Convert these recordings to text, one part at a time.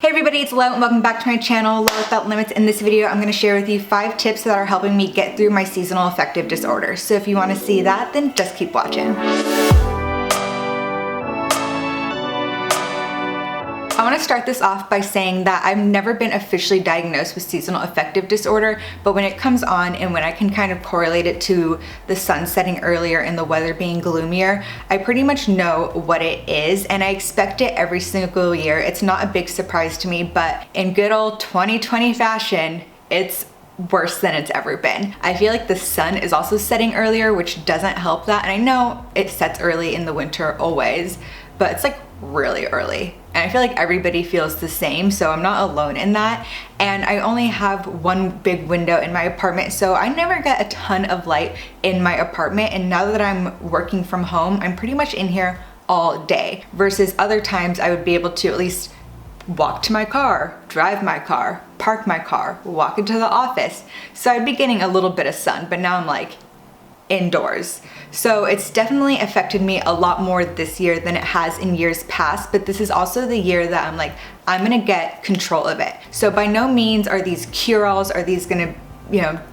Hey everybody, it's Lo and welcome back to my channel, Lo Without Limits. In this video, I'm going to share with you 5 tips that are helping me get through my seasonal affective disorder. So if you want to see that, then just keep watching. I want to start this off by saying that I've never been officially diagnosed with seasonal affective disorder, but when it comes on and when I can kind of correlate it to the sun setting earlier and the weather being gloomier, I pretty much know what it is and I expect it every single year. It's not a big surprise to me, but in good old 2020 fashion, it's worse than it's ever been. I feel like the sun is also setting earlier, which doesn't help that. And I know it sets early in the winter always, but it's like really early. And I feel like everybody feels the same, so I'm not alone in that. And I only have one big window in my apartment, so I never get a ton of light in my apartment. And now that I'm working from home, I'm pretty much in here all day, versus other times I would be able to at least walk to my car, drive my car, park my car, walk into the office. So I'd be getting a little bit of sun, but now I'm like indoors. So it's definitely affected me a lot more this year than it has in years past, but this is also the year that I'm like, I'm gonna get control of it. So by no means are these cure-alls, are these gonna,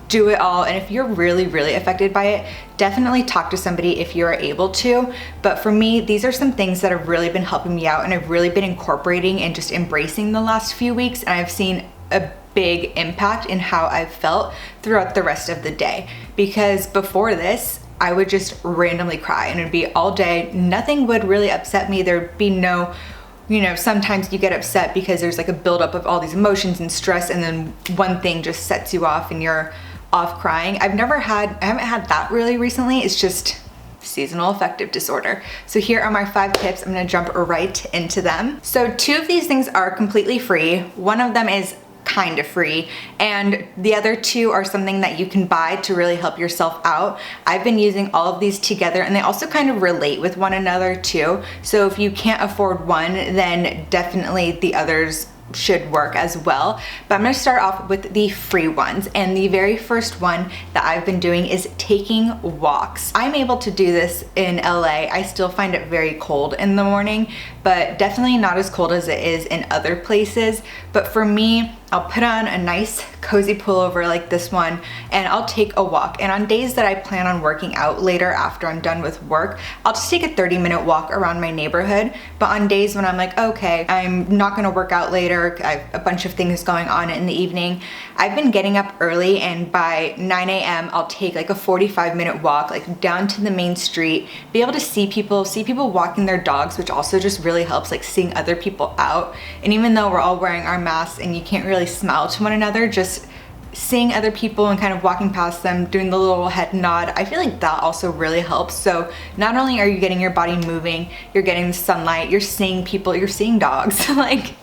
do it all. And if you're really, really affected by it, definitely talk to somebody if you're able to. But for me, these are some things that have really been helping me out and I've really been incorporating and just embracing the last few weeks. And I've seen a big impact in how I've felt throughout the rest of the day. Because before this, I would just randomly cry and it'd be all day. Nothing would really upset me. There'd be no, sometimes you get upset because there's like a buildup of all these emotions and stress, and then one thing just sets you off and you're off crying. I haven't had that really recently. It's just seasonal affective disorder. So here are my 5 tips. I'm gonna jump right into them. So 2 of these things are completely free. One of them is kind of free, and the other 2 are something that you can buy to really help yourself out. I've been using all of these together and they also kind of relate with one another too. So if you can't afford one, then definitely the others should work as well. But I'm gonna start off with the free ones. And the very first one that I've been doing is taking walks. I'm able to do this in LA. I still find it very cold in the morning, but definitely not as cold as it is in other places. But for me, I'll put on a nice cozy pullover like this one and I'll take a walk. And on days that I plan on working out later after I'm done with work, I'll just take a 30-minute walk around my neighborhood. But on days when I'm like, okay, I'm not gonna work out later, I have a bunch of things going on in the evening, I've been getting up early, and by 9 a.m. I'll take like a 45-minute walk like down to the main street, be able to see people walking their dogs, which also just really helps, like seeing other people out. And even though we're all wearing our masks and you can't really smile to one another, just seeing other people and kind of walking past them, doing the little head nod, I feel like that also really helps. So not only are you getting your body moving, you're getting the sunlight, you're seeing people, you're seeing dogs. Like,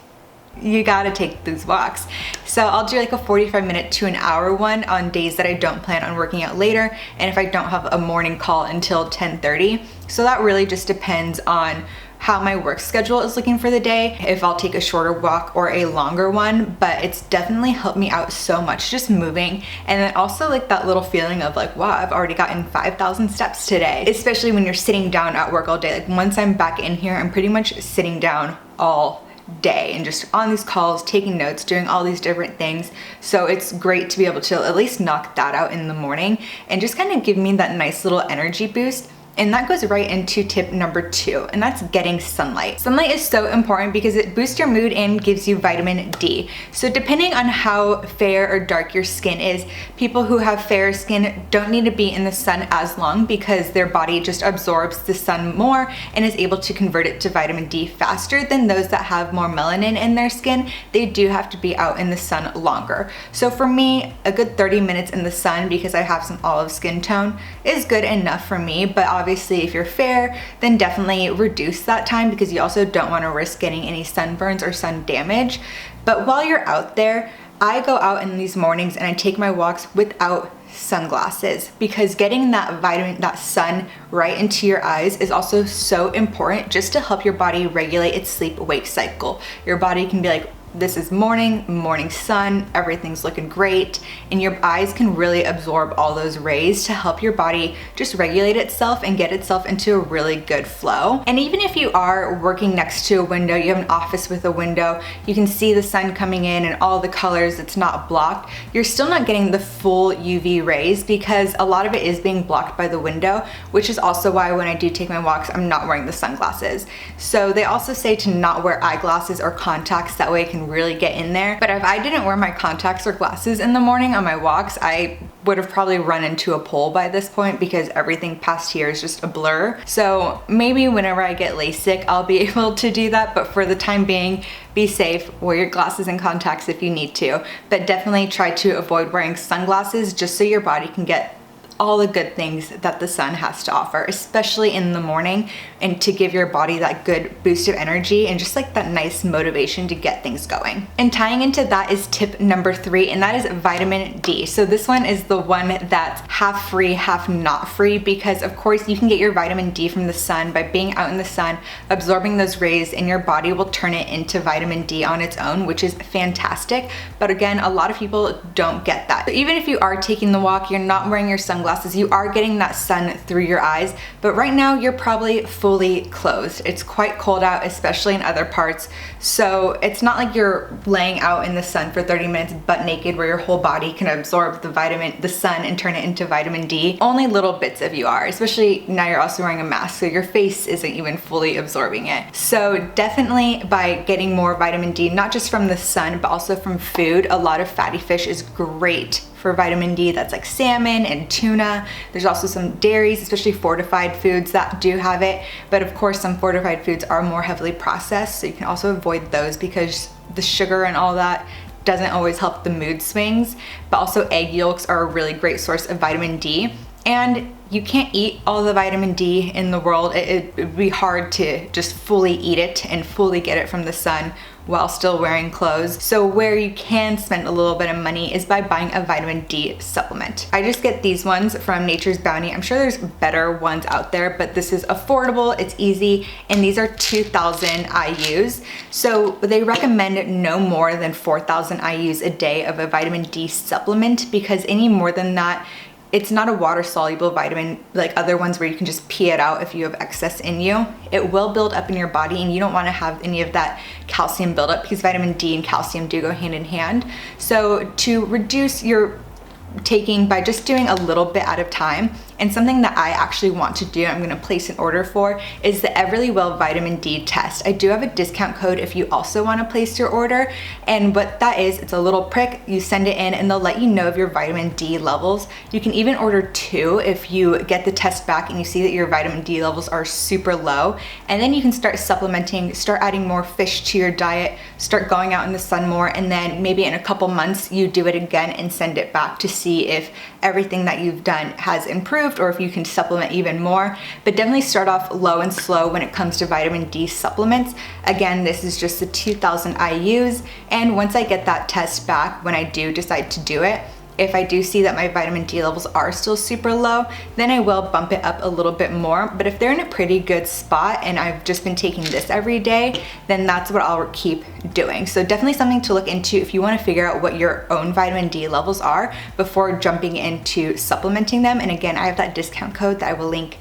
you gotta take these walks. So I'll do like a 45-minute to an hour one on days that I don't plan on working out later, and if I don't have a morning call until 10:30. So that really just depends on how my work schedule is looking for the day, if I'll take a shorter walk or a longer one. But it's definitely helped me out so much just moving. And then also like that little feeling of like, wow, I've already gotten 5,000 steps today, especially when you're sitting down at work all day. Like once I'm back in here, I'm pretty much sitting down all day and just on these calls, taking notes, doing all these different things. So it's great to be able to at least knock that out in the morning and just kind of give me that nice little energy boost. And that goes right into tip number 2, and that's getting sunlight. Sunlight is so important because it boosts your mood and gives you vitamin D. So depending on how fair or dark your skin is, people who have fair skin don't need to be in the sun as long because their body just absorbs the sun more and is able to convert it to vitamin D faster than those that have more melanin in their skin. They do have to be out in the sun longer. So for me, a good 30 minutes in the sun, because I have some olive skin tone, is good enough for me. But obviously if you're fair, then definitely reduce that time because you also don't want to risk getting any sunburns or sun damage. But while you're out there, I go out in these mornings and I take my walks without sunglasses because getting that sun right into your eyes is also so important just to help your body regulate its sleep-wake cycle. Your body can be like, this is morning sun, everything's looking great, and your eyes can really absorb all those rays to help your body just regulate itself and get itself into a really good flow. And even if you are working next to a window, you have an office with a window, you can see the sun coming in and all the colors, it's not blocked, you're still not getting the full UV rays because a lot of it is being blocked by the window, which is also why when I do take my walks, I'm not wearing the sunglasses. So they also say to not wear eyeglasses or contacts, that way it can really get in there. But if I didn't wear my contacts or glasses in the morning on my walks, I would have probably run into a pole by this point because everything past here is just a blur. So maybe whenever I get LASIK, I'll be able to do that, but for the time being, be safe, wear your glasses and contacts if you need to, but definitely try to avoid wearing sunglasses just so your body can get all the good things that the sun has to offer, especially in the morning, and to give your body that good boost of energy and just like that nice motivation to get things going. And tying into that is tip number 3, and that is vitamin D. So this one is the one that's half free, half not free, because of course you can get your vitamin D from the sun by being out in the sun, absorbing those rays, and your body will turn it into vitamin D on its own, which is fantastic. But again, a lot of people don't get that. So even if you are taking the walk, you're not wearing your sunglasses, you are getting that sun through your eyes, but right now you're probably fully closed. It's quite cold out, especially in other parts, so it's not like you're laying out in the sun for 30 minutes butt naked where your whole body can absorb the sun and turn it into vitamin D. Only little bits of you are, especially now you're also wearing a mask, so your face isn't even fully absorbing it. So definitely by getting more vitamin D, not just from the sun, but also from food. A lot of fatty fish is great for vitamin D. That's like salmon and tuna. There's also some dairies, especially fortified foods, that do have it. But of course, some fortified foods are more heavily processed, so you can also avoid those because the sugar and all that doesn't always help the mood swings. But also egg yolks are a really great source of vitamin D. And you can't eat all the vitamin D in the world. It would be hard to just fully eat it and fully get it from the sun while still wearing clothes. So where you can spend a little bit of money is by buying a vitamin D supplement. I just get these ones from Nature's Bounty. I'm sure there's better ones out there, but this is affordable, it's easy, and these are 2,000 IUs. So they recommend no more than 4,000 IUs a day of a vitamin D supplement, because any more than that, it's not a water soluble vitamin like other ones where you can just pee it out if you have excess in you. It will build up in your body, and you don't want to have any of that calcium buildup because vitamin D and calcium do go hand in hand. So to reduce your taking by just doing a little bit at a time, and something that I actually want to do, I'm going to place an order for, is the Everlywell vitamin D test. I do have a discount code if you also want to place your order, and what that is, it's a little prick, you send it in and they'll let you know of your vitamin D levels. You can even order 2 if you get the test back and you see that your vitamin D levels are super low, and then you can start supplementing, start adding more fish to your diet, start going out in the sun more, and then maybe in a couple months you do it again and send it back to see if everything that you've done has improved or if you can supplement even more. But definitely start off low and slow when it comes to vitamin D supplements. Again, this is just the 2,000 IUs, and once I get that test back, when I do decide to do it, if I do see that my vitamin D levels are still super low, then I will bump it up a little bit more. But if they're in a pretty good spot and I've just been taking this every day, then that's what I'll keep doing. So definitely something to look into if you want to figure out what your own vitamin D levels are before jumping into supplementing them. And again, I have that discount code that I will link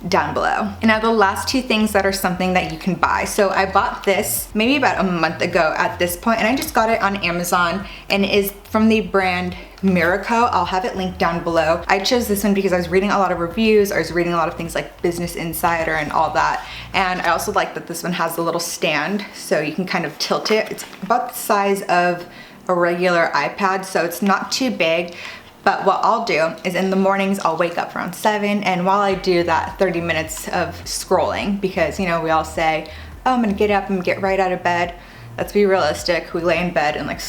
down below. And now the last 2 things that are something that you can buy. So I bought this maybe about a month ago at this point, and I just got it on Amazon, and it is from the brand Miracle. I'll have it linked down below. I chose this one because I was reading a lot of reviews, I was reading a lot of things like Business Insider and all that, and I also like that this one has a little stand so you can kind of tilt it. It's about the size of a regular iPad, so it's not too big. But what I'll do is in the mornings, I'll wake up around 7, and while I do that 30 minutes of scrolling, because you know, we all say, oh, I'm gonna get up and get right out of bed. Let's be realistic, we lay in bed and like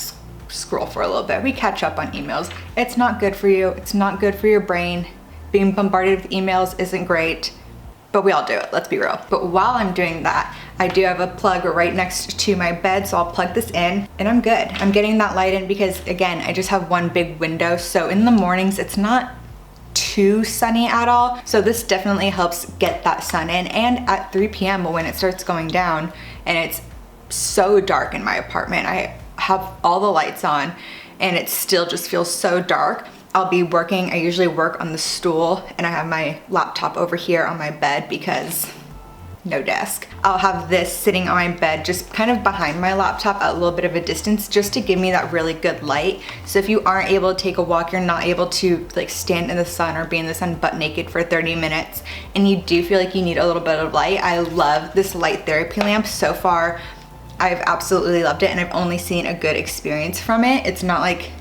scroll for a little bit. We catch up on emails. It's not good for you, it's not good for your brain. Being bombarded with emails isn't great, but we all do it, let's be real. But while I'm doing that, I do have a plug right next to my bed, so I'll plug this in and I'm good. I'm getting that light in because again, I just have one big window, so in the mornings it's not too sunny at all. So this definitely helps get that sun in, and at 3 p.m. when it starts going down and it's so dark in my apartment, have all the lights on and it still just feels so dark, I'll be working. I usually work on the stool and I have my laptop over here on my bed because no desk. I'll have this sitting on my bed just kind of behind my laptop at a little bit of a distance just to give me that really good light. So if you aren't able to take a walk, you're not able to like stand in the sun or be in the sun butt naked for 30 minutes, and you do feel like you need a little bit of light, I love this light therapy lamp. So far, I've absolutely loved it and I've only seen a good experience from it. It's not like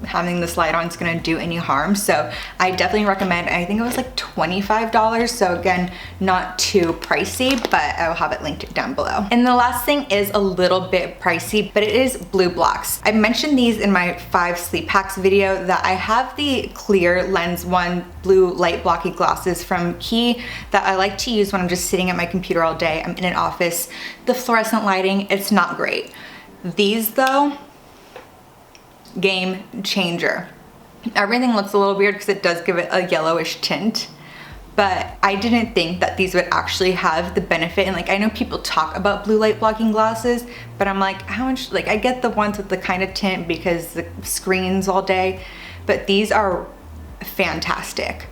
having this light on is gonna do any harm. So I definitely recommend. I think it was like $25. So again, not too pricey, but I will have it linked down below. And the last thing is a little bit pricey, but it is blue blocks. I mentioned these in my 5 sleep hacks video that I have the clear lens 1 blue light blocky glasses from Key that I like to use when I'm just sitting at my computer all day. I'm in an office. The fluorescent lighting, it's not great. These though, game changer. Everything looks a little weird because it does give it a yellowish tint, but I didn't think that these would actually have the benefit. And like, I know people talk about blue light blocking glasses, but I'm like, how much, like I get the ones with the kind of tint because the screens all day, but these are fantastic.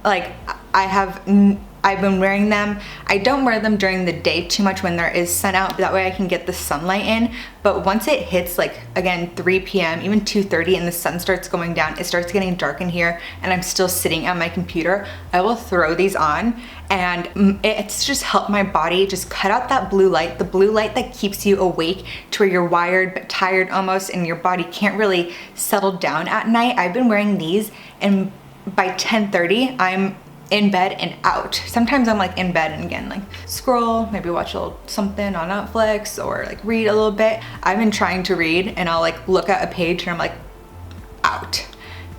Like I've been wearing them. I don't wear them during the day too much when there is sun out, but that way I can get the sunlight in. But once it hits like, again, 3 p.m., even 2:30 and the sun starts going down, it starts getting dark in here and I'm still sitting at my computer, I will throw these on and it's just helped my body just cut out that blue light, the blue light that keeps you awake to where you're wired but tired almost and your body can't really settle down at night. I've been wearing these and by 10:30, I'm in bed and out. Sometimes I'm like in bed and again like scroll, maybe watch a little something on Netflix or like read a little bit. I've been trying to read and I'll like look at a page and I'm like out.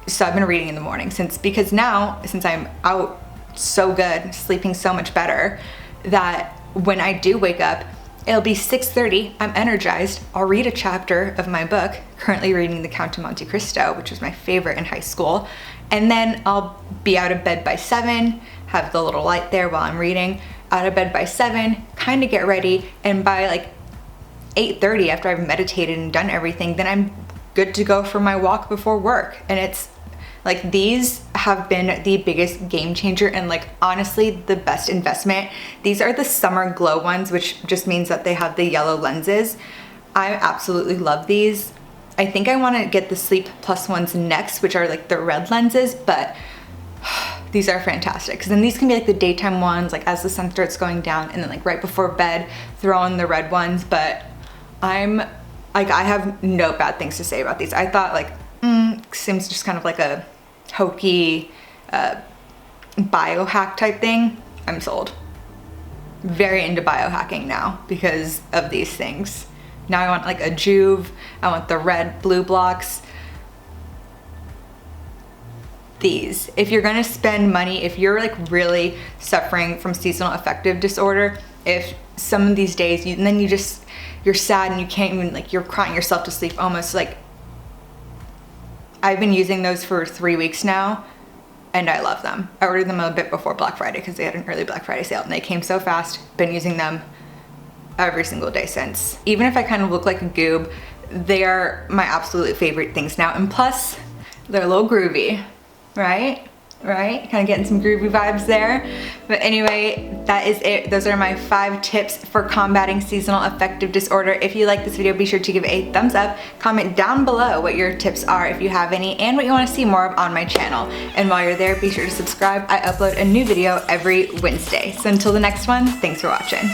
So I've been reading in the morning because now since I'm out so good, sleeping so much better, that when I do wake up, it'll be 6:30, I'm energized, I'll read a chapter of my book, currently reading The Count of Monte Cristo, which was my favorite in high school, and then I'll be out of bed by 7, have the little light there while I'm reading, out of bed by 7, kind of get ready, and by like 8:30 after I've meditated and done everything, then I'm good to go for my walk before work. And it's like, these have been the biggest game changer and like honestly the best investment. These are the summer glow ones, which just means that they have the yellow lenses. I absolutely love these. I think I want to get the Sleep Plus ones next, which are like the red lenses, but these are fantastic because then these can be like the daytime ones, like as the sun starts going down, and then like right before bed throw on the red ones. But I'm like, I have no bad things to say about these. I thought like seems just kind of like a hokey biohack type thing. I'm sold. Very into biohacking now because of these things. Now I want like a Juve, I want the red blue blocks. These, if you're gonna spend money, if you're like really suffering from seasonal affective disorder, if some of these days and then you're sad and you can't even, like you're crying yourself to sleep almost, like I've been using those for 3 weeks now and I love them. I ordered them a bit before Black Friday because they had an early Black Friday sale and they came so fast. Been using them every single day since. Even if I kind of look like a goob, they are my absolute favorite things now. And plus, they're a little groovy, right? Right? Kind of getting some groovy vibes there. But anyway, that is it. Those are my 5 tips for combating seasonal affective disorder. If you like this video, be sure to give it a thumbs up. Comment down below what your tips are if you have any and what you want to see more of on my channel. And while you're there, be sure to subscribe. I upload a new video every Wednesday. So until the next one, thanks for watching.